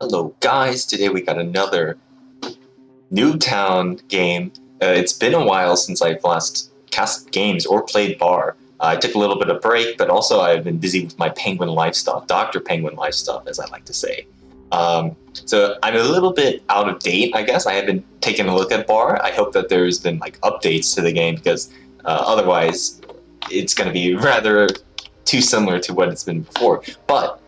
Hello guys, today we got another Newtown game. It's been a while since I've last cast games or played bar. I took a little bit of break, but also I've been busy with my penguin life stuff, Dr. Penguin life stuff, as I like to say. So I'm a little bit out of date, I guess. I haven't taken a look at bar. I hope that there's been like updates to the game because otherwise it's going to be rather too similar to what it's been before. But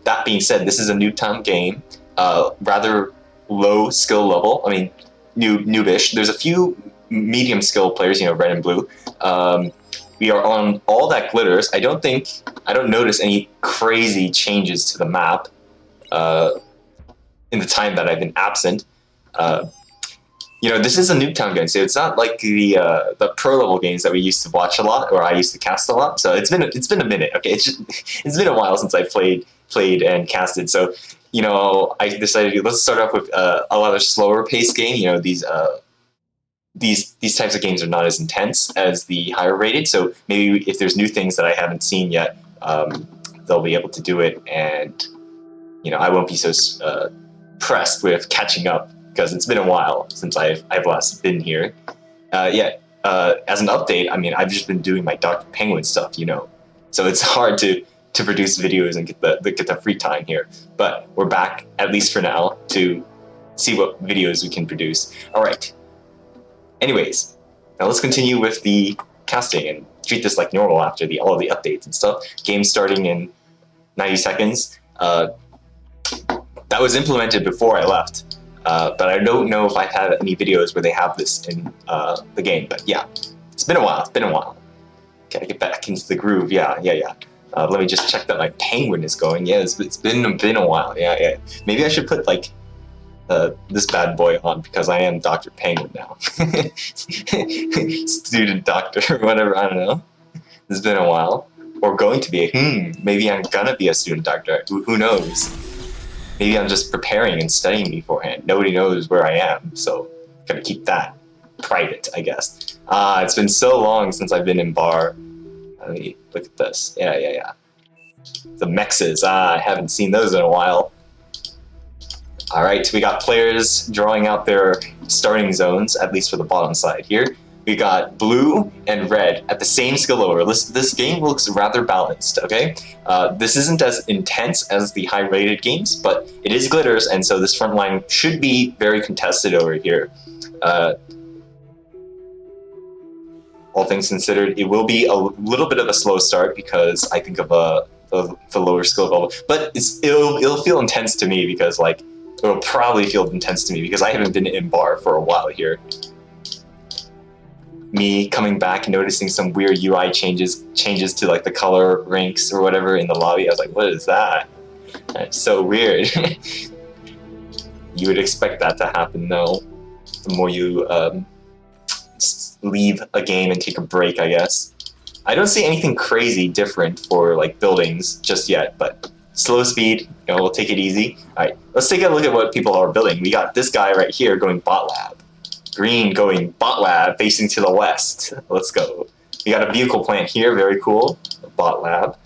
that being said, this is a Newtown game, rather low skill level. I mean, noobish. There's a few medium skill players, red and blue. We are on all that glitters. I don't notice any crazy changes to the map in the time that I've been absent. This is a Newtown game, so it's not like the pro level games that we used to watch a lot, or I used to cast a lot. So it's been a minute. Okay, it's been a while since I played and casted. So I decided let's start off with a lot of slower paced game. These types of games are not as intense as the higher rated. So maybe if there's new things that I haven't seen yet, they'll be able to do it, and I won't be so pressed with catching up, because it's been a while since I've last been here. As an update, I mean, I've just been doing my Dr. Penguin stuff, so it's hard to produce videos and get the free time here. But we're back, at least for now, to see what videos we can produce. All right. Anyways, now let's continue with the casting and treat this like normal after all the updates and stuff. Game starting in 90 seconds. That was implemented before I left. But I don't know if I've had any videos where they have this in the game. But yeah, it's been a while. Okay, get back into the groove. Yeah. Let me just check that my penguin is going. Yeah, it's been a while. Yeah. Maybe I should put like this bad boy on, because I am Dr. Penguin now. Student doctor, whatever. I don't know. It's been a while. Or going to be. Maybe I'm gonna be a student doctor. Who knows? Maybe I'm just preparing and studying beforehand. Nobody knows where I am, so gotta keep that private, I guess. It's been so long since I've been in bar. Let me look at this. Yeah. The mexes. I haven't seen those in a while. All right, we got players drawing out their starting zones, at least for the bottom side here. We got blue and red at the same skill level. This game looks rather balanced, okay? This isn't as intense as the high-rated games, but it is glitters, and so this front line should be very contested over here. All things considered, it will be a little bit of a slow start because I think of the lower skill level, but it'll feel intense to me because it'll probably feel intense to me because I haven't been in bar for a while here. Me coming back and noticing some weird UI changes to like the color ranks or whatever in the lobby. I was like, what is that? That's so weird. You would expect that to happen though. The more you leave a game and take a break, I guess. I don't see anything crazy different for like buildings just yet, but slow speed, we'll take it easy. All right, let's take a look at what people are building. We got this guy right here going bot lab. Green going bot lab facing to the west. Let's go. We got a vehicle plant here, very cool. A bot lab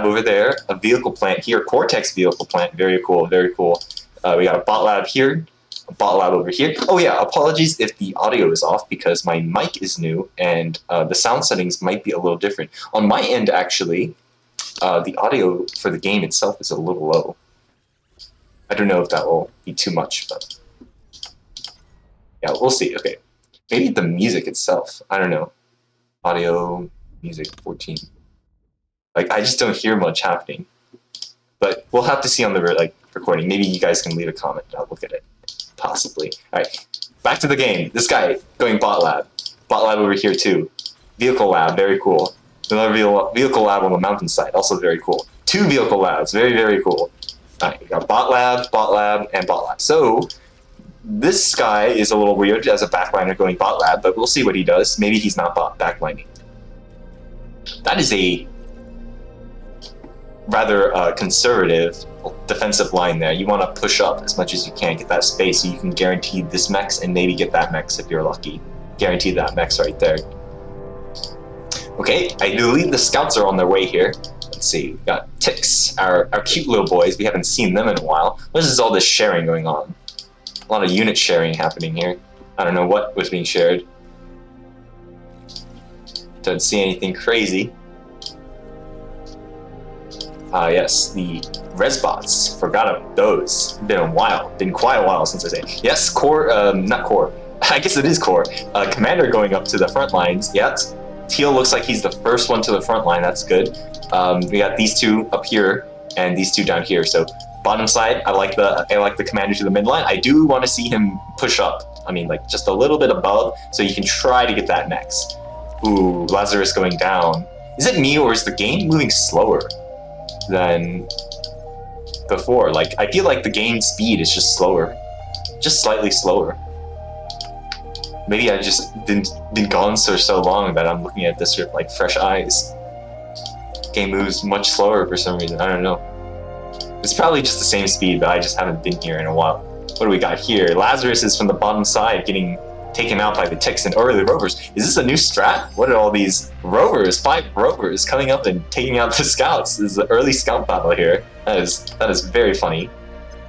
over there. A vehicle plant here, Cortex vehicle plant, very cool. We got a bot lab here, a bot lab over here. Oh yeah, apologies if the audio is off because my mic is new and the sound settings might be a little different. On my end, actually, the audio for the game itself is a little low. I don't know if that will be too much, but yeah, we'll see. Okay, maybe the music itself. I don't know. Audio, music, 14. I just don't hear much happening. But we'll have to see on the recording. Maybe you guys can leave a comment. I'll look at it. Possibly. All right, back to the game. This guy going bot lab. Bot lab over here too. Vehicle lab, very cool. Another vehicle lab on the mountainside, also very cool. 2 vehicle labs, very, very cool. All right, we got bot lab, and bot lab. So this guy is a little weird as a backliner going bot lab, but we'll see what he does. Maybe he's not backlining. That is a rather conservative defensive line there. You want to push up as much as you can, get that space so you can guarantee this mex and maybe get that mex if you're lucky. Guarantee that mex right there. Okay, I believe the scouts are on their way here. Let's see. We got ticks, our cute little boys. We haven't seen them in a while. What is all this sharing going on? A lot of unit sharing happening here. I don't know what was being shared. Don't see anything crazy. Yes, the Resbots. Forgot about those. Been a while. Been quite a while since I say. Yes, core. Not core. I guess it is core. Commander going up to the front lines. Yes. Teal looks like he's the first one to the front line. That's good. We got these two up here and these two down here. So bottom side, I like the commander to the midline. I do want to see him push up. I mean, like just a little bit above, so you can try to get that next. Ooh, Lazarus going down. Is it me or is the game moving slower than before? Like I feel like the game speed is just slower, just slightly slower. Maybe I just been gone for so long that I'm looking at this with like fresh eyes. Game moves much slower for some reason. I don't know. It's probably just the same speed, but I just haven't been here in a while. What do we got here? Lazarus is from the bottom side getting taken out by the ticks and early rovers. Is this a new strat? What are all these rovers? 5 rovers coming up and taking out the scouts. This is an early scout battle here. That is very funny,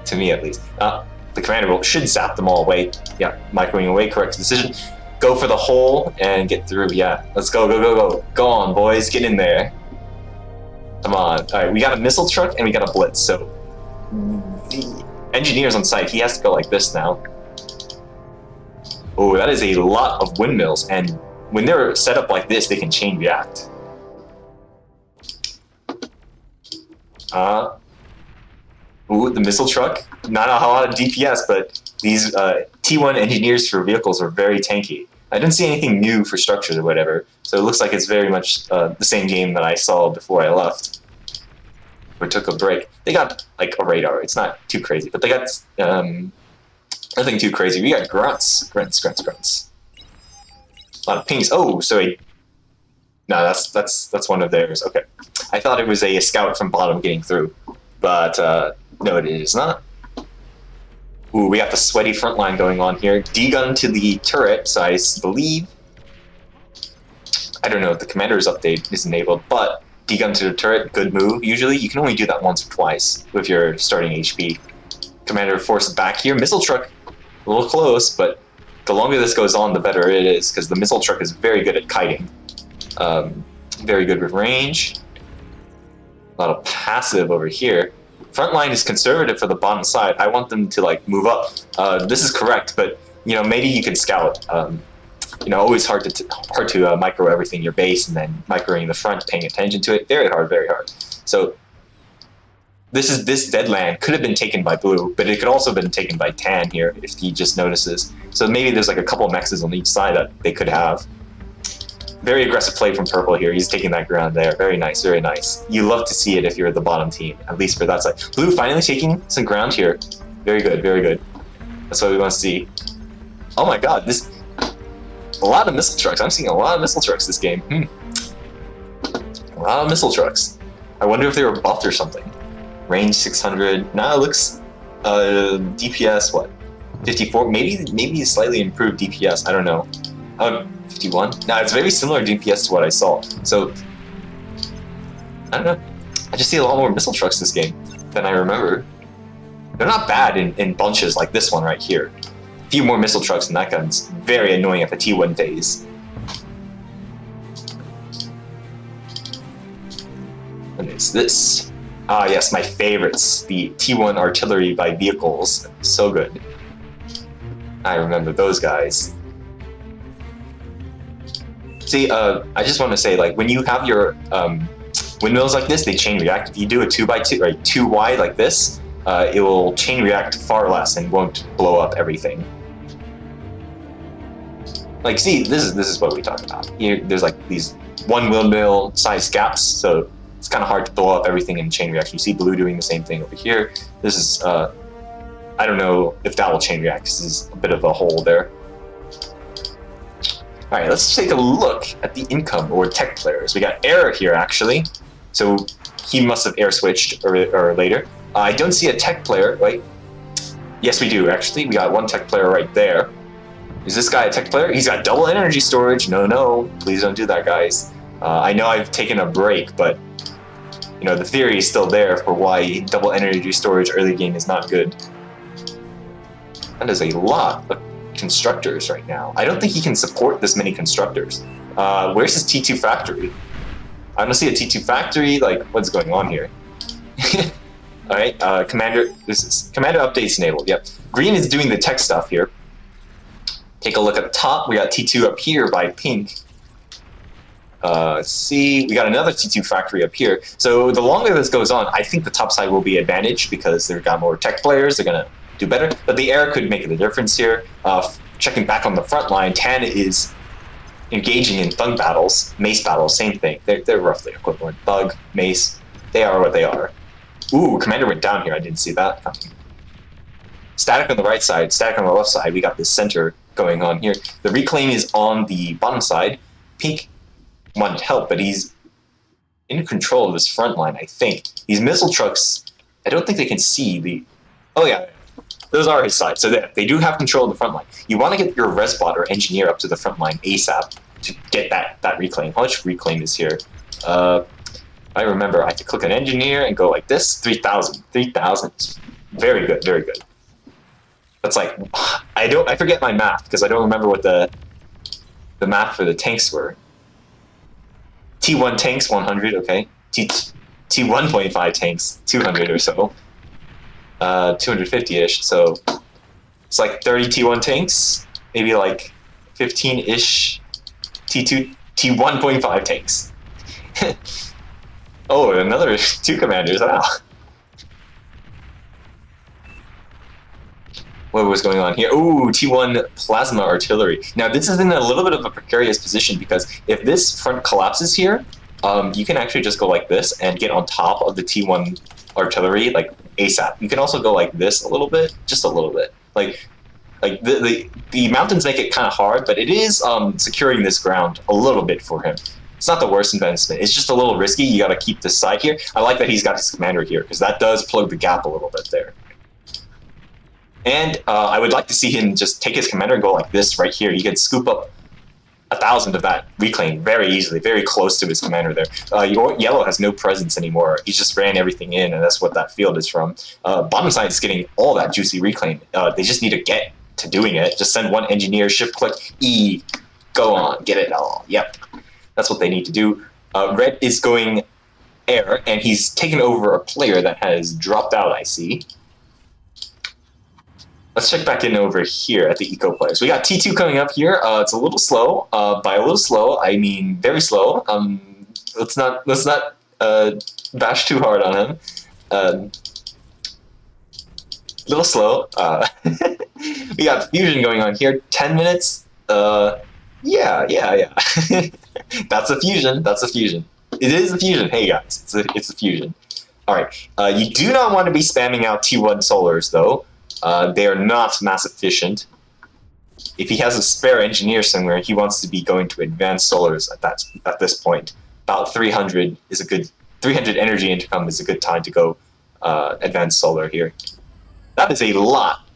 to me at least. The commander should zap them all away. Yeah, microwing away, correct decision. Go for the hole and get through. Yeah, let's go, go, go, go. Go on, boys, get in there. Come on. All right, we got a missile truck and we got a blitz. So the engineer's on site. He has to go like this now. Oh, that is a lot of windmills, and when they're set up like this, they can chain react. Ooh, the missile truck. Not a lot of DPS, but these T1 engineers for vehicles are very tanky. I didn't see anything new for structures or whatever, so it looks like it's very much the same game that I saw before I left. Or took a break. They got like a radar. It's not too crazy, but they got nothing too crazy. We got grunts. Grunts. A lot of pings. Oh, so no, that's one of theirs. Okay. I thought it was a scout from bottom getting through, but no, it is not. Ooh, we got the sweaty front line going on here. D-gun to the turret, so I believe, I don't know if the commander's update is enabled, but D-gun to the turret, good move. Usually you can only do that once or twice with your starting HP. Commander forced back here. Missile truck, a little close, but the longer this goes on, the better it is, because the missile truck is very good at kiting. Very good with range. A lot of passive over here. Front line is conservative for the bottom side. I want them to like move up. This is correct, but you know, maybe you can scout. You know, always hard to micro everything your base and then microing the front, paying attention to it. Very hard, very hard. So this dead land could have been taken by blue, but it could also have been taken by tan here if he just notices. So maybe there's like a couple of mexes on each side that they could have. Very aggressive play from purple here. He's taking that ground there. Very nice, very nice. You love to see it if you're the bottom team, at least for that side. Blue finally taking some ground here. Very good, very good. That's what we want to see. Oh my god, a lot of missile trucks. I'm seeing a lot of missile trucks this game. A lot of missile trucks. I wonder if they were buffed or something. Range 600. Nah, it looks DPS what? 54? Maybe slightly improved DPS. I don't know. 51? Nah, it's very similar DPS to what I saw. So I don't know. I just see a lot more missile trucks this game than I remember. They're not bad in bunches like this one right here. A few more missile trucks and that gun's very annoying at the T1 phase. What is this? Ah, yes, my favorites. The T1 artillery by vehicles. So good. I remember those guys. See, I just want to say, like, when you have your windmills like this, they chain react. If you do a 2x2 or 2 wide like this, it will chain react far less and won't blow up everything. Like, see, this is what we talk about. Here, there's like these one windmill size gaps, so it's kind of hard to blow up everything in chain reaction. You see blue doing the same thing over here. This is, I don't know if that will chain react. This is a bit of a hole there. All right, let's take a look at the income or tech players. We got Error here, actually. So he must have air switched or later. I don't see a tech player, right? Yes, we do, actually. We got one tech player right there. Is this guy a tech player? He's got double energy storage. No, please don't do that, guys. I know I've taken a break, but you know, the theory is still there for why double energy storage early game is not good. That is a lot of constructors right now. I don't think he can support this many constructors. Where's his T2 factory? I don't see a T2 factory. Like, what's going on here? All right, Commander. This is Commander updates enabled. Yep. Green is doing the tech stuff here. Take a look at the top. We got T2 up here by pink. Let's see. We got another T2 factory up here. So the longer this goes on, I think the top side will be advantaged because they've got more tech players. They're gonna do better. But the air could make the difference here. Checking back on the front line, Tan is engaging in thug battles, mace battles, same thing. They're roughly equivalent. Thug, mace, they are what they are. Ooh, Commander went down here. I didn't see that coming. Static on the right side, static on the left side. We got the center going on here. The reclaim is on the bottom side. Pink wanted help, but he's in control of his front line, I think. These missile trucks, I don't think they can see the... Oh yeah, those are his side. So they do have control of the front line. You want to get your resbot or engineer up to the front line ASAP to get that reclaim. How much reclaim is here? I remember I had to click on engineer and go like this. 3,000. 3,000 is very good, very good. That's like, I forget my math because I don't remember what the math for the tanks were. T1 tanks 100, okay. T1.5 tanks 200 or so. 250-ish, so it's like 30 T1 tanks, maybe like 15-ish T1.5 tanks. Oh, another 2 commanders, wow. What was going on here? Ooh, T1 plasma artillery. Now this is in a little bit of a precarious position because if this front collapses here, you can actually just go like this and get on top of the T1 artillery like ASAP. You can also go like this a little bit, just a little bit. Like the mountains make it kind of hard, but it is securing this ground a little bit for him. It's not the worst investment. It's just a little risky. You got to keep this side here. I like that he's got his commander here because that does plug the gap a little bit there. And I would like to see him just take his commander and go like this right here. He can scoop up 1,000 of that reclaim very easily, very close to his commander there. Yellow has no presence anymore. He just ran everything in, and that's what that field is from. Bottom side is getting all that juicy reclaim. They just need to get to doing it. Just send one engineer, shift click, E, go on, get it all. Yep, that's what they need to do. Red is going air, and he's taken over a player that has dropped out, I see. Let's check back in over here at the eco players. We got T2 coming up here. It's a little slow. By a little slow, I mean very slow. Let's not bash too hard on him. Little slow. We got fusion going on here. 10 minutes. Yeah. That's a fusion. That's a fusion. It is a fusion. Hey guys, it's a fusion. All right. You do not want to be spamming out T1 solars though. They are not mass efficient. If he has a spare engineer somewhere, he wants to be going to advanced solars at this point. About 300 is a good 300 energy income is a good time to go advanced solar here. That is a lot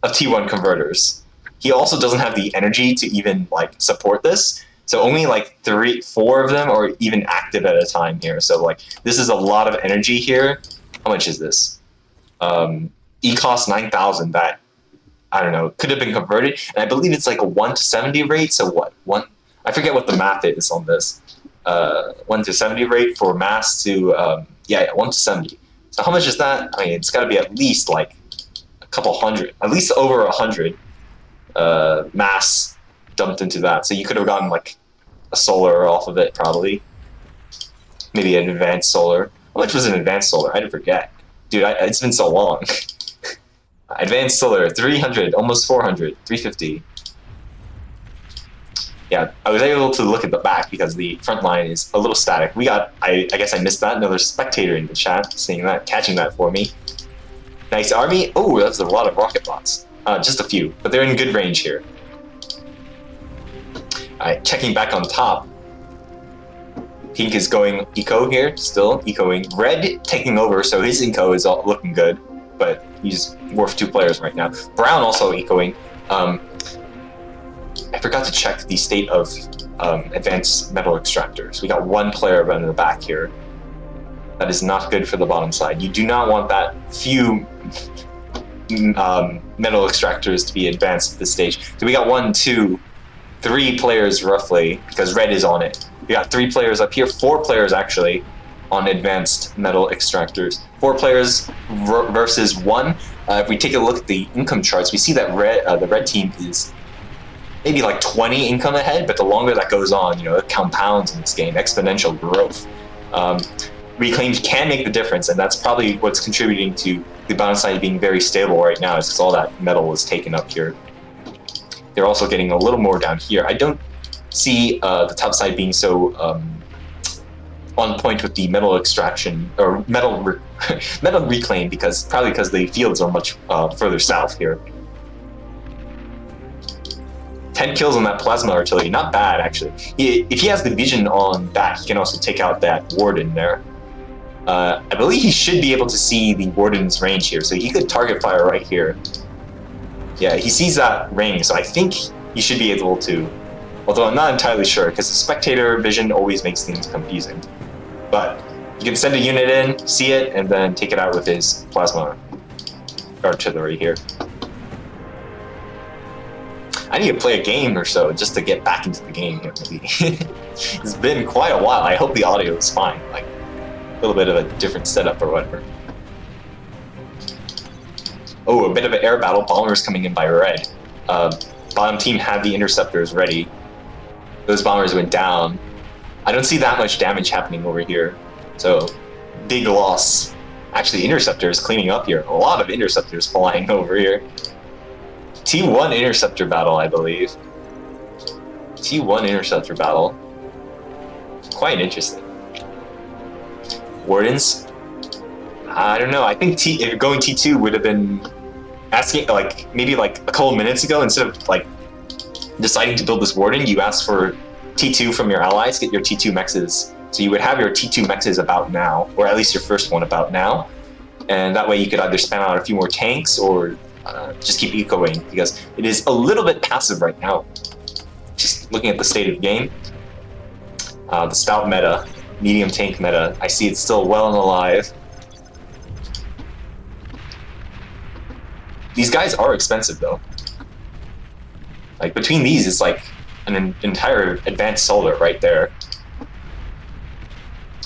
of T1 converters. He also doesn't have the energy to even like support this. So only like 3-4 of them are even active at a time here. So like this is a lot of energy here. How much is this? E cost 9,000. That I don't know, could have been converted, and I believe it's like a 1 to 70 rate. So what? I forget what the math is on this. 1 to 70 rate for mass to 1 to 70. So how much is that? I mean, it's got to be at least like a couple hundred, at least over 100 mass dumped into that. So you could have gotten like a solar off of it, probably. Maybe an advanced solar. How much was an advanced solar? I forget. Dude, it's been so long. Advanced solar, 300, almost 400, 350. Yeah, I was able to look at the back because the front line is a little static. We got, I guess I missed that, another spectator in the chat, seeing that, catching that for me. Nice army. Oh, that's a lot of rocket bots. Just a few, but they're in good range here. Alright, checking back on top. Pink is going eco here, still ecoing. Red taking over, so his eco is all looking good, but he's worth 2 players right now. Brown also ecoing. I forgot to check the state of advanced metal extractors. We got 1 player in the back here. That is not good for the bottom side. You do not want that few metal extractors to be advanced at this stage. So we got 1, 2, 3 players roughly, because red is on it. We got 3 players up here, 4 players actually on advanced metal extractors. 4 players versus 1. If we take a look at the income charts, we see that the red team is maybe like 20 income ahead, but the longer that goes on, you know, it compounds in this game, exponential growth. Reclaimed can make the difference, and that's probably what's contributing to the bottom side being very stable right now, is because all that metal is taken up here. They're also getting a little more down here. I don't see the top side being so on point with the metal extraction or metal reclaim, probably because the fields are much further south here. 10 kills on that plasma artillery, not bad actually. If he has the vision on that, he can also take out that warden there. I believe he should be able to see the warden's range here, so he could target fire right here. Yeah, he sees that ring, so I think he should be able to. Although I'm not entirely sure, because the spectator vision always makes things confusing. But you can send a unit in, see it, and then take it out with his plasma artillery here. I need to play a game or so just to get back into the game here, maybe. It's been quite a while. I hope the audio is fine. Like, a little bit of a different setup or whatever. Oh, a bit of an air battle. Bombers coming in by red. Bottom team had the interceptors ready. Those bombers went down. I don't see that much damage happening over here. So, big loss. Actually, interceptors cleaning up here. A lot of interceptors flying over here. T1 interceptor battle, I believe. T1 interceptor battle. Quite interesting. Wardens? I don't know. I think if going T2 would have been asking, like, maybe like a couple minutes ago, instead of like deciding to build this warden, you ask for T2 from your allies, get your T2 mexes. So you would have your T2 mexes about now, or at least your first one about now. And that way you could either spam out a few more tanks or just keep ecoing, because it is a little bit passive right now. Just looking at the state of the game. The stout meta, medium tank meta, I see it's still well and alive. These guys are expensive though. Like between these, it's like an entire advanced solar right there.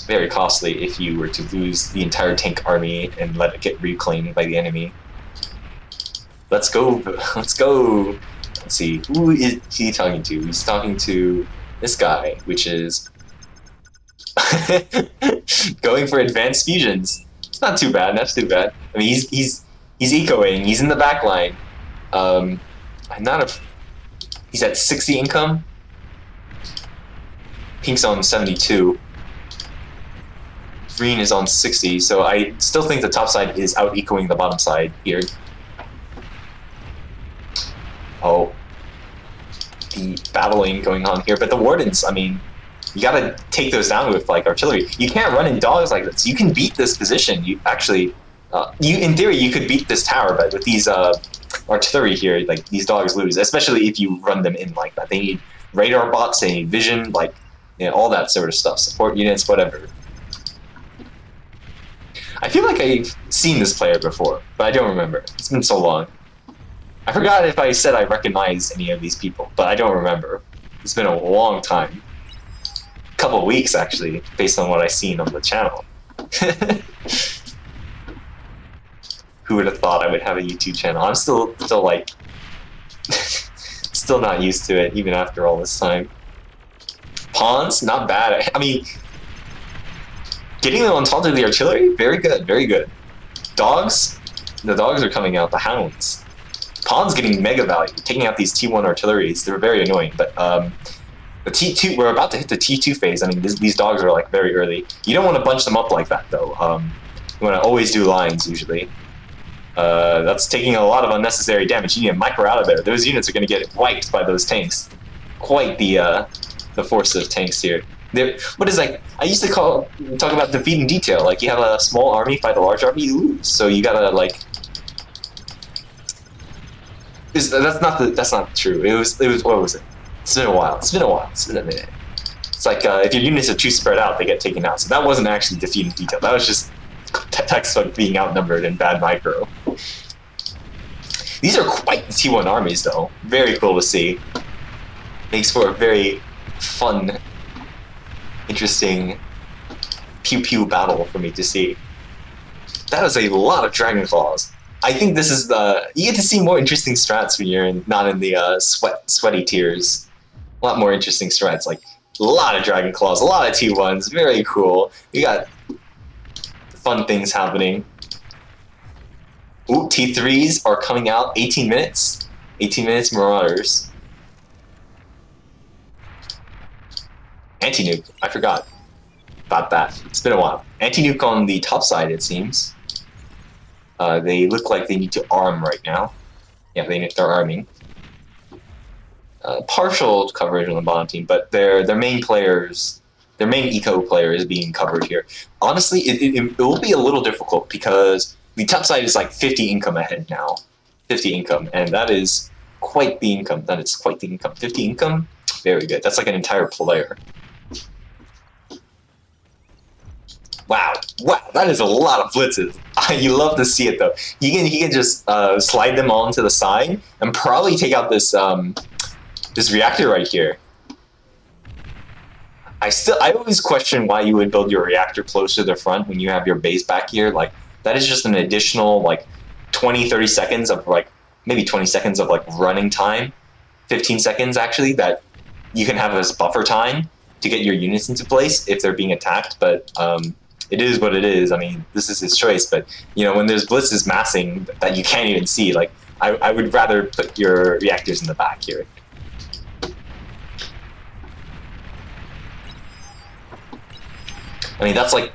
Very costly if you were to lose the entire tank army and let it get reclaimed by the enemy. Let's go, let's go. Let's see, who is he talking to? He's talking to this guy, which is going for advanced fusions. It's not too bad, not too bad. I mean, he's ecoing, he's in the back line. He's at 60 income. Pink's on 72. Green is on 60, so I still think the top side is out ecoing the bottom side here. Oh, the battling going on here, but the wardens, I mean, you gotta take those down with like artillery. You can't run in dogs like this. You can beat this position. You actually, in theory, you could beat this tower, but with these artillery here, like these dogs lose, especially if you run them in like that. They need radar bots, they need vision, like, you know, all that sort of stuff, support units, whatever. I feel like I've seen this player before, but I don't remember. It's been so long. I forgot if I said I recognize any of these people, but I don't remember. It's been a long time. A couple weeks, actually, based on what I've seen on the channel. Who would have thought I would have a YouTube channel? I'm still like, still not used to it, even after all this time. Pawns, not bad. I mean, getting them on top of the artillery, very good, very good. Dogs, the dogs are coming out, the hounds. Pawns getting mega value, taking out these T1 artilleries. They're very annoying, but the T2, we're about to hit the T2 phase. I mean, these dogs are like very early. You don't want to bunch them up like that though. You want to always do lines usually. That's taking a lot of unnecessary damage. You need to micro out of there. Those units are going to get wiped by those tanks. Quite the force of tanks here. What is like? I used to talk about defeat in detail. Like you have a small army fight a large army, you lose. So you gotta like. That's not true. It was what was it? It's been a while. It's been a minute. It's like if your units are too spread out, they get taken out. So that wasn't actually defeating detail. That was just textbook being outnumbered and bad micro. These are quite the T1 armies, though. Very cool to see. Makes for a very fun, interesting pew-pew battle for me to see. That is a lot of Dragon Claws. I think this is you get to see more interesting strats when you're not in the sweaty tiers. A lot more interesting strats, like a lot of Dragon Claws, a lot of T1s, very cool. We got fun things happening. Ooh, T3s are coming out, 18 minutes. 18 minutes Marauders. Anti-nuke, I forgot about that. It's been a while. Anti-nuke on the top side, it seems. They look like they need to arm right now. Yeah, they're arming. Partial coverage on the bottom team, but their main players, their main eco player is being covered here. Honestly, it will be a little difficult because the top side is like 50 income ahead now. 50 income, and that is quite the income. That is quite the income. 50 income? Very good. That's like an entire player. Wow, that is a lot of blitzes. You love to see it though. He can just slide them all into the side and probably take out this this reactor right here. I always question why you would build your reactor closer to the front when you have your base back here. Like that is just an additional like 20-30 seconds of like maybe 20 seconds of like running time, 15 seconds actually, that you can have as buffer time to get your units into place if they're being attacked. But it is what it is. I mean, this is his choice, but you know, when there's blitzes massing that you can't even see, like I would rather put your reactors in the back here. I mean, that's like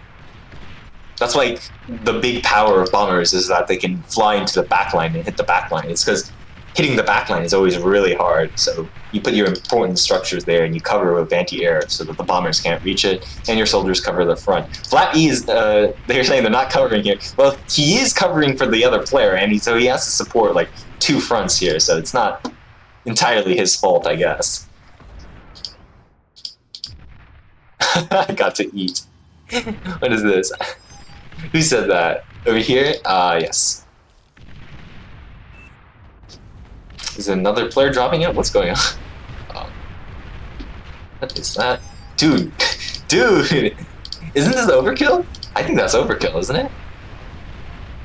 the big power of bombers is that they can fly into the backline and hit the backline. It's because hitting the backline is always really hard. So you put your important structures there and you cover with anti-air so that the bombers can't reach it, and your soldiers cover the front. Flat E is, they're saying they're not covering here. Well, he is covering for the other player, and so he has to support like two fronts here, so it's not entirely his fault, I guess. I got to eat. What is this? Who said that? Over here? Yes. Is another player dropping out? What's going on? What is that? Dude! Dude! Isn't this overkill? I think that's overkill, isn't it?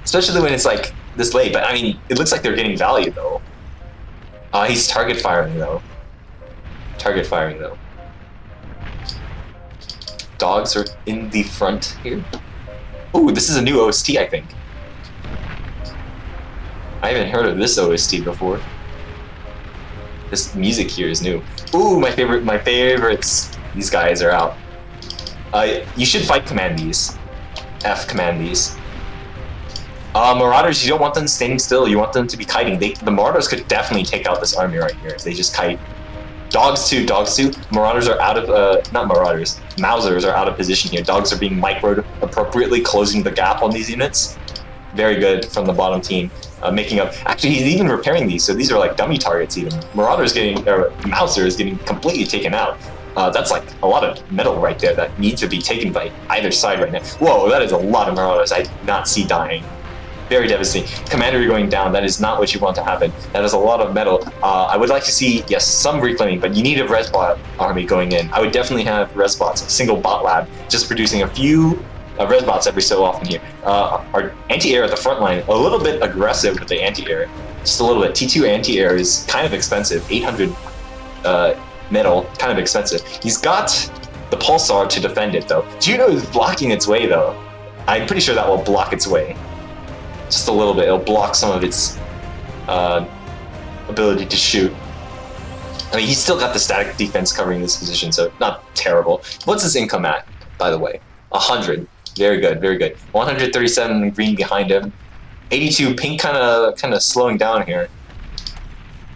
Especially when it's like this late, but I mean, it looks like they're getting value though. He's target firing though. Target firing though. Dogs are in the front here. Ooh, this is a new OST, I think. I haven't heard of this OST before. This music here is new. Ooh, my favorites. These guys are out. You should fight command these. F command these. Marauders, you don't want them standing still. You want them to be kiting. The Marauders could definitely take out this army right here if they just kite. Dogs too. Marauders are out of, not Marauders. Mausers are out of position here. Dogs are being microed appropriately, closing the gap on these units. Very good from the bottom team. Making up. Actually, he's even repairing these, so these are like dummy targets even. Mauser is getting completely taken out. That's like a lot of metal right there that needs to be taken by either side right now. Whoa, that is a lot of Marauders I did not see dying. Very devastating. Commander, you're going down. That is not what you want to happen. That is a lot of metal. I would like to see, yes, some reclaiming, but you need a Resbot army going in. I would definitely have Resbots, a single bot lab, just producing a few Resbots every so often here. Our anti-air at the front line, a little bit aggressive with the anti-air. Just a little bit. T2 anti-air is kind of expensive. 800 metal, kind of expensive. He's got the Pulsar to defend it, though. Juno is blocking its way, though. I'm pretty sure that will block its way. Just a little bit. It'll block some of its ability to shoot. I mean, he's still got the static defense covering this position, so not terrible. What's his income at, by the way? 100. Very good, very good. 137 green behind him. 82 pink, kind of slowing down here.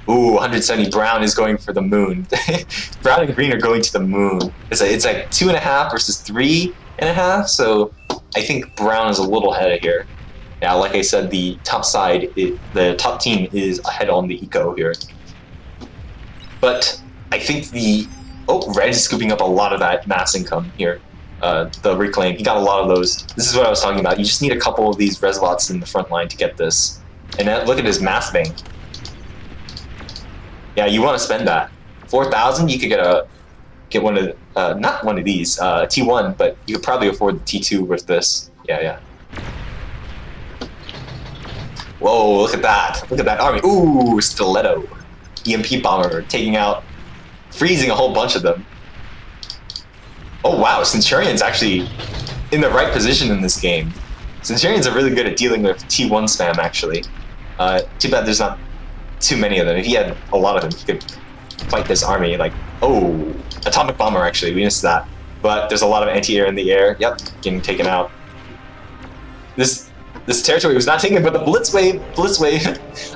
Ooh, 170. Brown is going for the moon. Brown and green are going to the moon. It's like 2.5 versus 3.5. So I think Brown is a little ahead of here. Now, like I said, the top side, the top team is ahead on the eco here. But I think the Oh, Red is scooping up a lot of that mass income here. The reclaim, he got a lot of those. This is what I was talking about. You just need a couple of these Reslots in the front line to get this. And then look at his mass bank. Yeah, you want to spend that. 4,000, you could get one of not one of these T1, but you could probably afford the T2 with this. Yeah. Whoa, look at that! Look at that army. Ooh, Stiletto, EMP bomber taking out, freezing a whole bunch of them. Oh wow, Centurion's actually in the right position in this game. Centurions are really good at dealing with T1 spam, actually. Too bad there's not too many of them. If he had a lot of them, he could fight this army. Like, oh, Atomic Bomber, actually, we missed that. But there's a lot of anti-air in the air. Yep, getting taken out. This territory was not taken, but the Blitz Wave,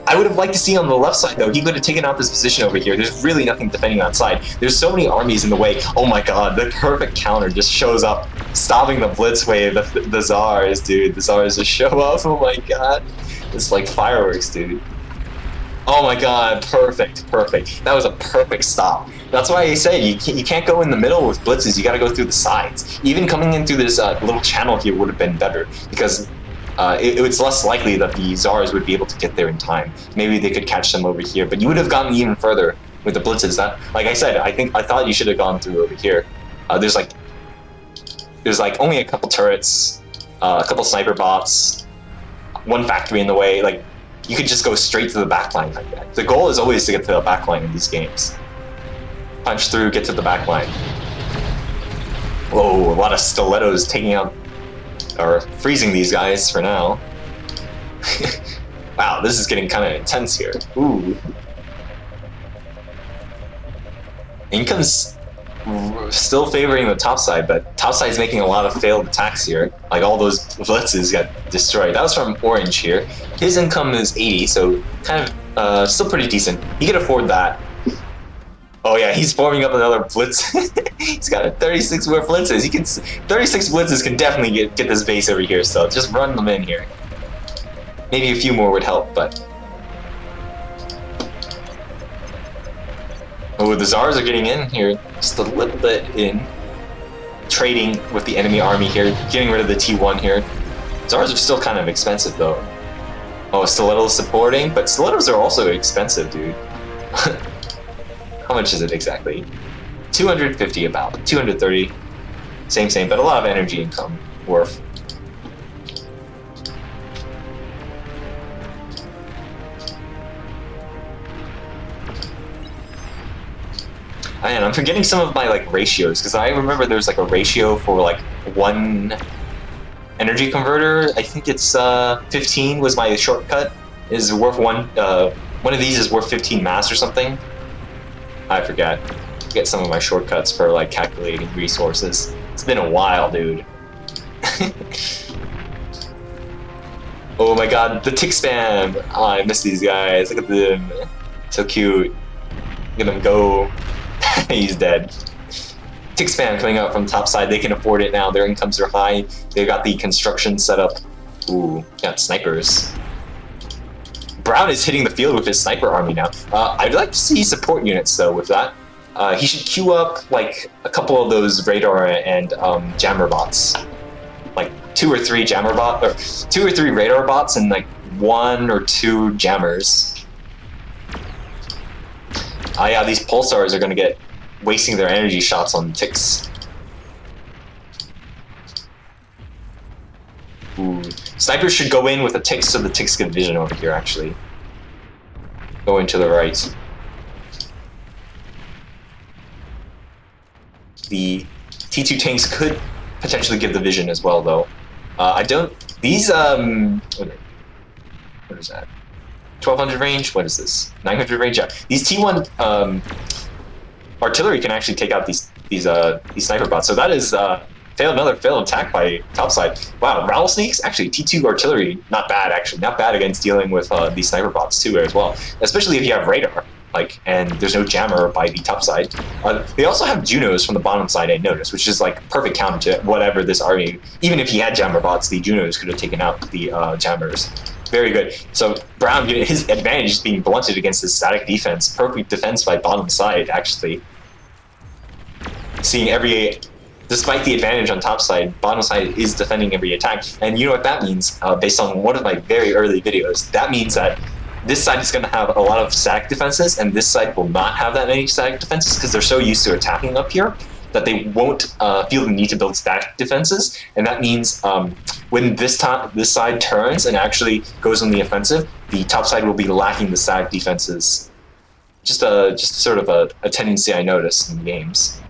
I would have liked to see on the left side, though. He could have taken out this position over here. There's really nothing defending that side. There's so many armies in the way. Oh my god, the perfect counter just shows up, stopping the Blitz Wave. The Tsars, dude. The Tsars just show up. Oh my god. It's like fireworks, dude. Oh my god, perfect. That was a perfect stop. That's why I say you can't go in the middle with blitzes. You got to go through the sides. Even coming in through this little channel here would have been better, because it's less likely that the Tsars would be able to get there in time. Maybe they could catch them over here, but you would have gotten even further with the blitzes. That, like I said, I thought you should have gone through over here. There's like only a couple turrets, a couple sniper bots, one factory in the way. Like, you could just go straight to the backline like that. The goal is always to get to the backline in these games. Punch through, get to the backline. Whoa, a lot of stilettos taking out, or freezing these guys for now. Wow, this is getting kind of intense here. Ooh. Income's still favoring the top side, but top side's making a lot of failed attacks here. Like, all those blitzes got destroyed. That was from Orange here. His income is 80, so kind of still pretty decent. He can afford that. Oh yeah, he's forming up another blitz. He's got 36 more blitzes. 36 blitzes can definitely get this base over here, so just run them in here. Maybe a few more would help, but... Oh, the Tsars are getting in here, just a little bit in. Trading with the enemy army here, getting rid of the T1 here. Tsars are still kind of expensive, though. Oh, Stiletto's supporting, but Stilettos are also expensive, dude. How much is it exactly? 250 about, 230. Same, but a lot of energy income worth. Man, I'm forgetting some of my like ratios, because I remember there's like a ratio for like one energy converter. I think it's 15 was my shortcut. Is worth one of these is worth 15 mass or something. I forget. Get some of my shortcuts for like calculating resources. It's been a while, dude. Oh my god, the tick spam! Oh, I miss these guys. Look at them. So cute. Look at them go. He's dead. Tick spam coming out from top side. They can afford it now. Their incomes are high. They got the construction set up. Ooh, got snipers. Brown is hitting the field with his sniper army now. I'd like to see support units though with that. He should queue up like a couple of those radar and jammer bots, like 2 or 3 jammer bot, or 2 or 3 radar bots and like 1 or 2 jammers. Yeah, these pulsars are gonna get wasting their energy shots on ticks. Ooh. Snipers should go in with the ticks so the ticks get vision over here, actually. Going to the right. The T2 tanks could potentially give the vision as well, though. I don't... These, what is that? 1200 range? What is this? 900 range? Yeah. These T1 artillery can actually take out these sniper bots. So that is... another failed attack by topside. Wow, rattlesnakes? Actually, T2 artillery, not bad, actually. Not bad against dealing with these sniper bots, too, as well. Especially if you have radar, like, and there's no jammer by the top side. They also have Junos from the bottom side, I noticed, which is, like, perfect counter to whatever this army... Even if he had jammer bots, the Junos could have taken out the jammers. Very good. So, Brown, his advantage is being blunted against the static defense. Perfect defense by bottom side, actually. seeing despite the advantage on top side, bottom side is defending every attack. And you know what that means? Based on one of my very early videos, that means that this side is going to have a lot of static defenses, and this side will not have that many static defenses because they're so used to attacking up here that they won't feel the need to build static defenses. And that means when this side turns and actually goes on the offensive, the top side will be lacking the static defenses. Just sort of a tendency I noticed in games.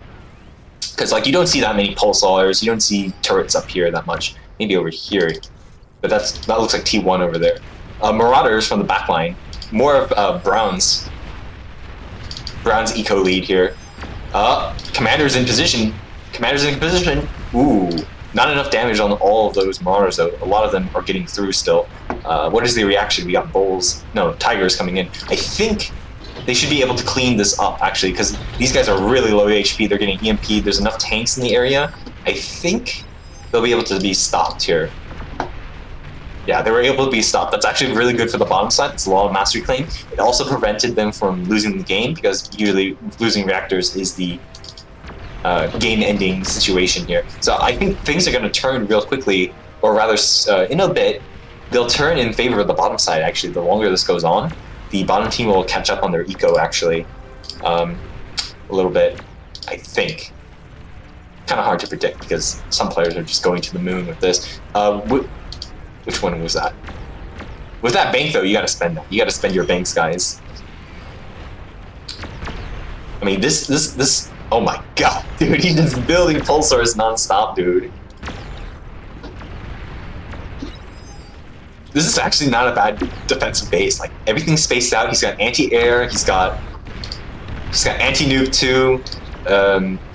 Because like you don't see that many pulsars, you don't see turrets up here that much. Maybe over here, but that looks like T1 over there. Marauders from the back line. More of Brown's eco lead here. Commanders in position. Commanders in position. Ooh, not enough damage on all of those Marauders though. A lot of them are getting through still. What is the reaction? We got Tigers coming in. I think they should be able to clean this up, actually, because these guys are really low HP. They're getting EMP'd. There's enough tanks in the area. I think they'll be able to be stopped here. Yeah, they were able to be stopped. That's actually really good for the bottom side. It's a lot of mastery claim. It also prevented them from losing the game, because usually losing reactors is the game-ending situation here. So I think things are going to turn real quickly, or rather, in a bit, they'll turn in favor of the bottom side, actually. The longer this goes on, the bottom team will catch up on their eco, actually, a little bit, I think. Kind of hard to predict, because some players are just going to the moon with this. Which one was that? With that bank, though, you gotta spend that. You gotta spend your banks, guys. I mean, this. Oh my god, dude! He's just building pulsars non-stop, dude. This is actually not a bad defensive base. Like everything's spaced out. He's got anti-air. He's got anti-nuke too.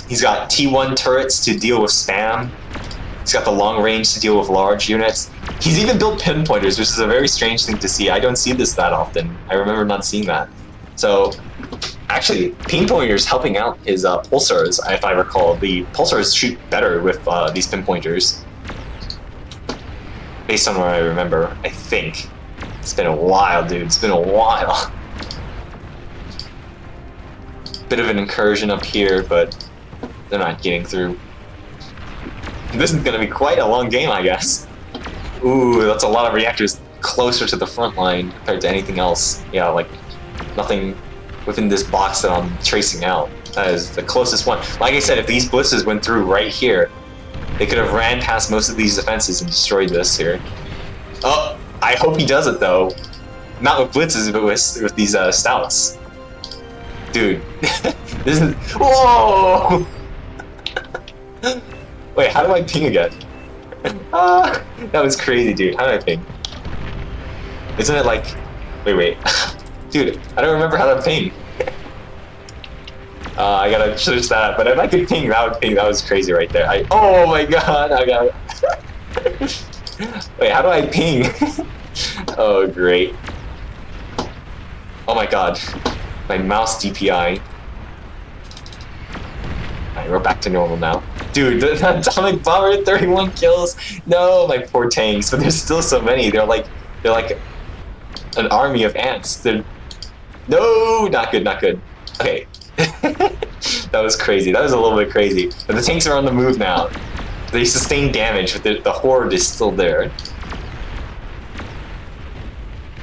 He's got T1 turrets to deal with spam. He's got the long range to deal with large units. He's even built pinpointers, which is a very strange thing to see. I don't see this that often. I remember not seeing that. So, actually, pinpointers helping out his pulsars, if I recall. The pulsars shoot better with these pinpointers. Based on what I remember, I think. It's been a while, dude. It's been a while. Bit of an incursion up here, but they're not getting through. This is going to be quite a long game, I guess. Ooh, that's a lot of reactors closer to the front line compared to anything else. Yeah, like nothing within this box that I'm tracing out. That is the closest one. Like I said, if these blitzes went through right here, they could have ran past most of these defenses and destroyed this here. Oh, I hope he does it though. Not with blitzes, but with these stouts. Dude, this is... Whoa! Wait, how do I ping again? That was crazy, dude. How do I ping? Isn't it like... Wait. Dude, I don't remember how to ping. I gotta switch that up. But if I could ping, that would ping. That was crazy right there. Oh my god, I got it. Wait, how do I ping? Oh, great. Oh my god. My mouse DPI. Alright, we're back to normal now. Dude, the atomic bomber, 31 kills. No, my poor tanks, but there's still so many. They're like an army of ants. No, not good, not good. Okay. That was crazy. That was a little bit crazy. But the tanks are on the move now. They sustain damage, but the horde is still there.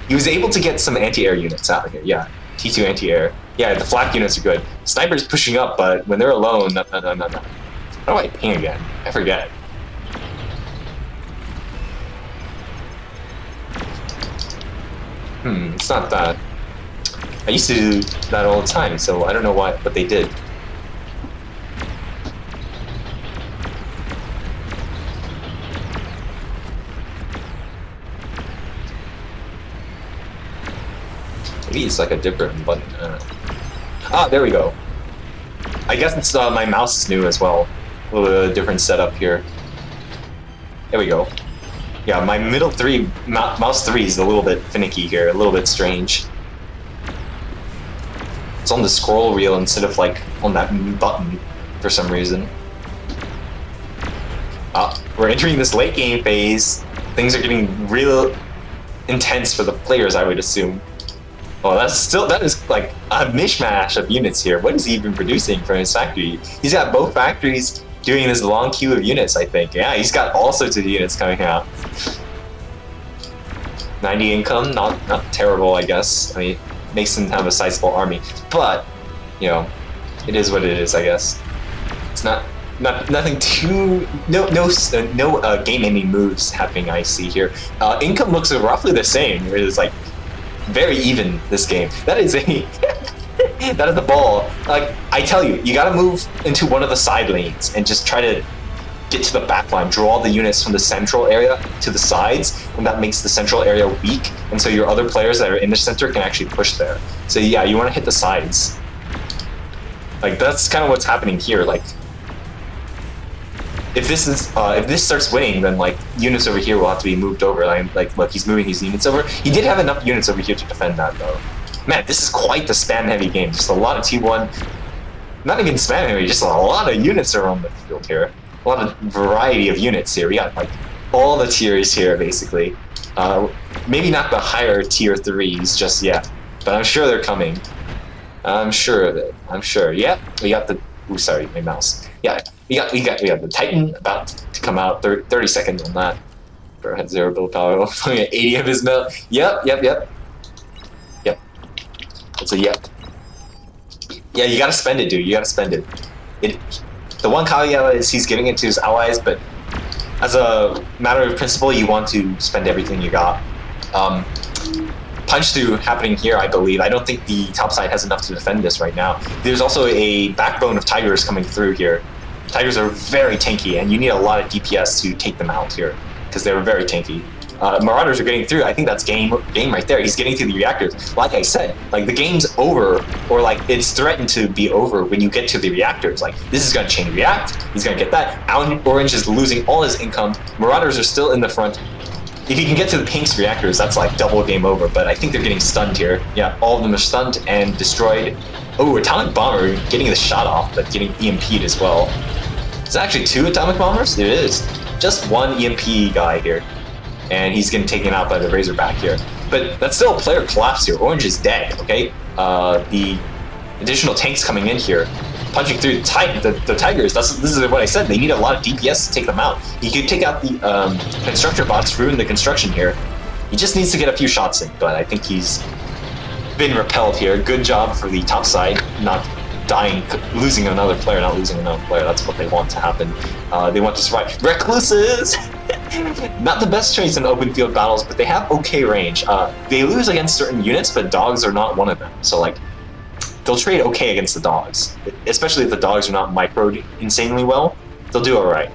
He was able to get some anti-air units out of here. Yeah, T2 anti-air. Yeah, the flak units are good. Sniper's pushing up, but when they're alone, no. How do I ping again? I forget. It's not that. I used to do that all the time, so I don't know what they did. Maybe it's like a different button. Ah, there we go. I guess it's my mouse is new as well. A little different setup here. There we go. Yeah, my middle three, mouse 3 is a little bit finicky here, a little bit strange. It's on the scroll wheel instead of like on that button for some reason. We're entering this late game phase. Things are getting real intense for the players, I would assume. Oh, that is like a mishmash of units here. What is he even producing from his factory? He's got both factories doing this long queue of units, I think. Yeah, he's got all sorts of units coming out. 90 income, not terrible, I guess. I mean, makes him have a sizable army, but you know, it is what it is, I guess. It's nothing too no game-ending moves happening. I see here. Income looks roughly the same. It is like very even this game. That is a that is the ball. Like I tell you, you gotta move into one of the side lanes and just try to get to the back line, draw the units from the central area to the sides, and that makes the central area weak, and so your other players that are in the center can actually push there. So yeah, you want to hit the sides. Like that's kind of what's happening here. Like if this starts winning, then like units over here will have to be moved over. Like look, he's moving his units over. He did have enough units over here to defend that though. Man, this is quite the spam-heavy game. Just a lot of T1. Not even spam-heavy, just a lot of units are on the field here. A lot of variety of units here. We got like all the tiers here basically. Maybe not the higher tier 3s just yet, but I'm sure they're coming. I'm sure of it. I'm sure. Yeah, we got the. Ooh, sorry, my mouse. Yeah, we got the Titan about to come out. 30 seconds on that. Bro had 0 build power. 80 of his mil. Yep. It's a yep. Yeah, you gotta spend it, dude. You gotta spend it. The one caveat is he's giving it to his allies, but as a matter of principle, you want to spend everything you got. Punch through happening here, I believe. I don't think the top side has enough to defend this right now. There's also a backbone of Tigers coming through here. Tigers are very tanky, and you need a lot of DPS to take them out here, because they're very tanky. Marauders are getting through. I think that's game right there. He's getting through the reactors. Like I said, like the game's over, or like it's threatened to be over when you get to the reactors. Like this is gonna chain react. He's gonna get that. Orange is losing all his income. Marauders are still in the front. If he can get to the Pink's reactors, that's like double game over. But I think they're getting stunned here. Yeah, all of them are stunned and destroyed. Oh, Atomic Bomber getting the shot off, but getting EMP'd as well. Is that actually 2 Atomic Bombers? It is. Just 1 EMP guy here. And he's getting taken out by the Razorback here. But that's still a player collapse here. Orange is dead, okay? The additional tanks coming in here, punching through the Tigers. This is what I said. They need a lot of DPS to take them out. He could take out the constructor bots, ruin the construction here. He just needs to get a few shots in, but I think he's been repelled here. Good job for the top side, not dying, losing another player, not losing another player. That's what they want to happen. They want to survive. Recluses! Not the best choice in open field battles, but they have okay range. They lose against certain units, but dogs are not one of them. So like, they'll trade okay against the dogs, especially if the dogs are not microed insanely well. They'll do alright.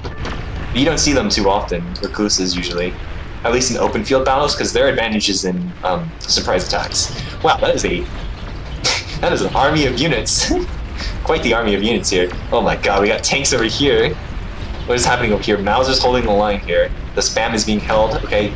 But you don't see them too often, recluses usually, at least in open field battles, because their advantage is in surprise attacks. Wow, that is that is an army of units. Quite the army of units here. Oh my god, we got tanks over here. What is happening over here? Mauser's holding the line here. The spam is being held, okay?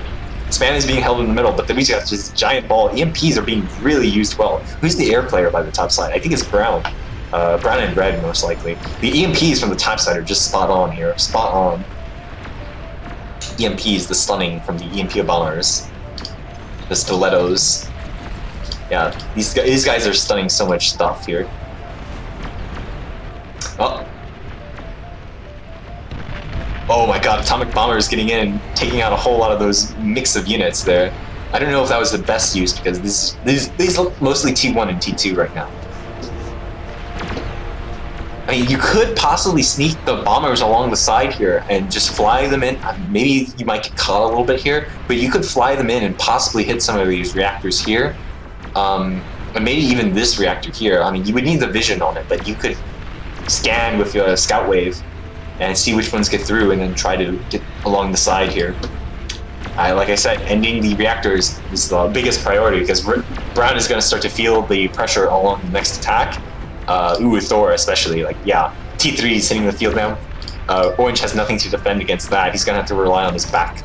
Spam is being held in the middle, but then we got this giant ball. EMPs are being really used well. Who's the air player by the top side? I think it's Brown. Brown and red, most likely. The EMPs from the top side are just spot on here. Spot on. EMPs, the stunning from the EMP bombers. The stilettos. Yeah, these guys are stunning so much stuff here. Oh my god, Atomic Bomber is getting in and taking out a whole lot of those mix of units there. I don't know if that was the best use, because these look mostly T1 and T2 right now. I mean, you could possibly sneak the bombers along the side here and just fly them in. Maybe you might get caught a little bit here, but you could fly them in and possibly hit some of these reactors here. And maybe even this reactor here. I mean, you would need the vision on it, but you could scan with your scout wave and see which ones get through and then try to get along the side here. Like I said, ending the reactors is the biggest priority, because Brown is going to start to feel the pressure along the next attack. Thor especially, like, yeah, T3 is hitting the field now. Orange has nothing to defend against that. He's going to have to rely on his back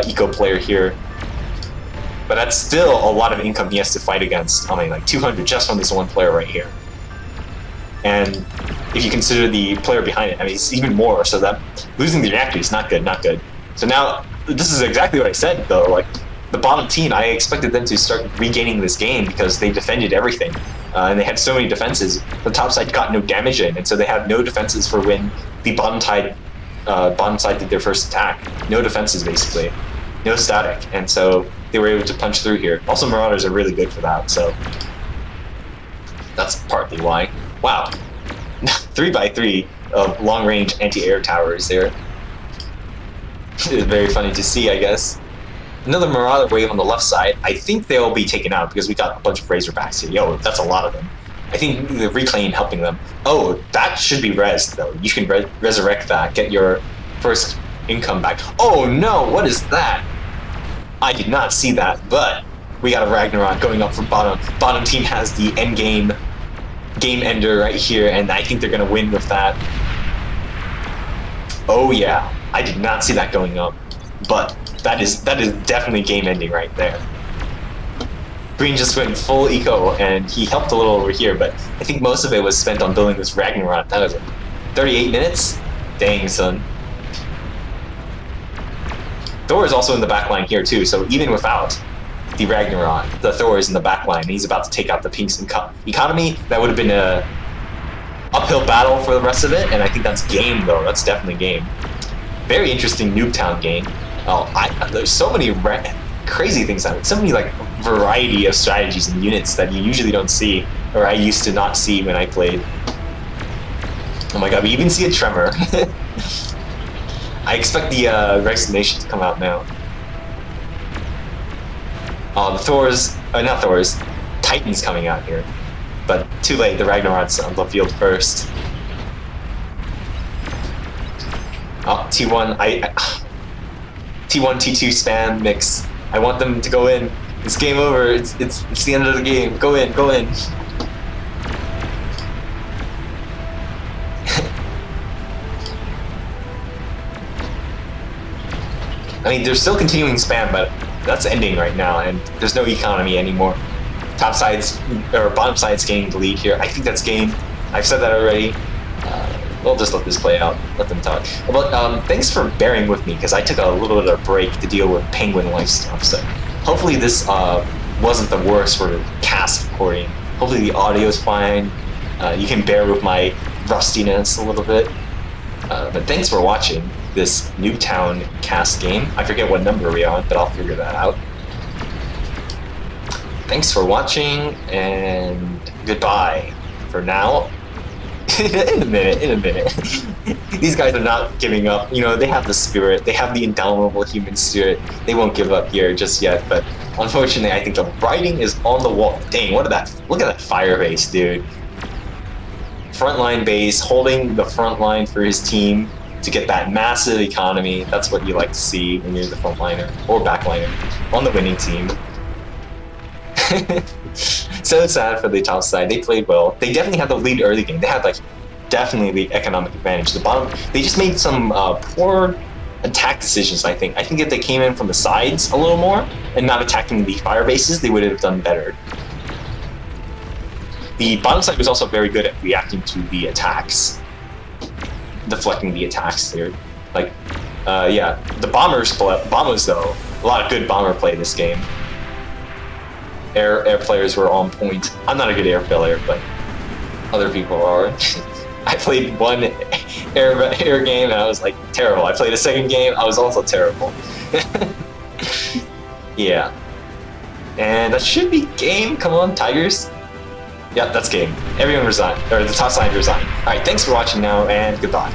eco player here. But that's still a lot of income he has to fight against. I mean, like 200 just from this one player right here. And if you consider the player behind it, I mean, it's even more. So that losing the reactor is not good, not good. So now, this is exactly what I said, though. Like, the bottom team, I expected them to start regaining this game because they defended everything. And they had so many defenses. The top side got no damage in, and so they had no defenses for when the bottom side did their first attack. No defenses, basically. No static. And so they were able to punch through here. Also, Marauders are really good for that, so that's partly why. Wow. 3x3 of long-range anti-air towers there. It's very funny to see, I guess. Another Marauder wave on the left side. I think they'll be taken out because we got a bunch of Razorbacks here. Yo, that's a lot of them. I think the Reclaim helping them. Oh, that should be rezzed, though. You can resurrect that, get your first income back. Oh no, what is that? I did not see that, but we got a Ragnarok going up for bottom. Bottom team has the end game ender right here, and I think they're going to win with that. Oh yeah, I did not see that going up, but that is definitely game ending right there. Green just went full eco, and he helped a little over here, but I think most of it was spent on building this Ragnarok. That was 38 minutes? Dang, son. Thor is also in the back line here too, so even without the Ragnarok, the Thor is in the back line, and he's about to take out the Pink's economy. That would have been a uphill battle for the rest of it, and I think that's game, though. That's definitely game. Very interesting Noob Town game. Oh, there's so many crazy things on it. So many like variety of strategies and units that you usually don't see, or I used to not see when I played. Oh my god, we even see a Tremor. I expect the Resignation to come out now. Oh, the Thor's, not Thor's, Titan's coming out here. But too late, the Ragnarok's on the field first. Oh, T1, T1, T2 spam mix. I want them to go in. It's game over. It's the end of the game. Go in, go in. I mean, they're still continuing spam, but that's ending right now, and there's no economy anymore. Top sides, or bottom side's gaining the lead here. I think that's game. I've said that already. We'll just let this play out. Let them talk. But thanks for bearing with me, because I took a little bit of a break to deal with penguin life stuff. So hopefully this wasn't the worst for cast recording. Hopefully the audio's fine. You can bear with my rustiness a little bit. But thanks for watching this Newtown cast game. I forget what number we're on, but I'll figure that out. Thanks for watching, and goodbye for now. in a minute. These guys are not giving up. You know, they have the spirit. They have the indomitable human spirit. They won't give up here just yet, but unfortunately, I think the writing is on the wall. Dang, look at that fire base, dude. Frontline base, holding the front line for his team to get that massive economy. That's what you like to see when you're the frontliner or backliner on the winning team. So sad for the top side. They played well. They definitely had the lead early game. They had like definitely the economic advantage. The bottom, they just made some poor attack decisions. I think if they came in from the sides a little more and not attacking the fire bases, they would have done better. The bottom side was also very good at reacting to the attacks, deflecting the attacks there. Like, yeah, the bombers though, a lot of good bomber play this game. Air players were on point. I'm not a good air player, but other people are. I played one air game and I was like terrible. I played a second game, I was also terrible. Yeah. And that should be game. Come on, Tigers. Yeah, that's game. Everyone resign, or the top side resign. Alright, thanks for watching now, and goodbye.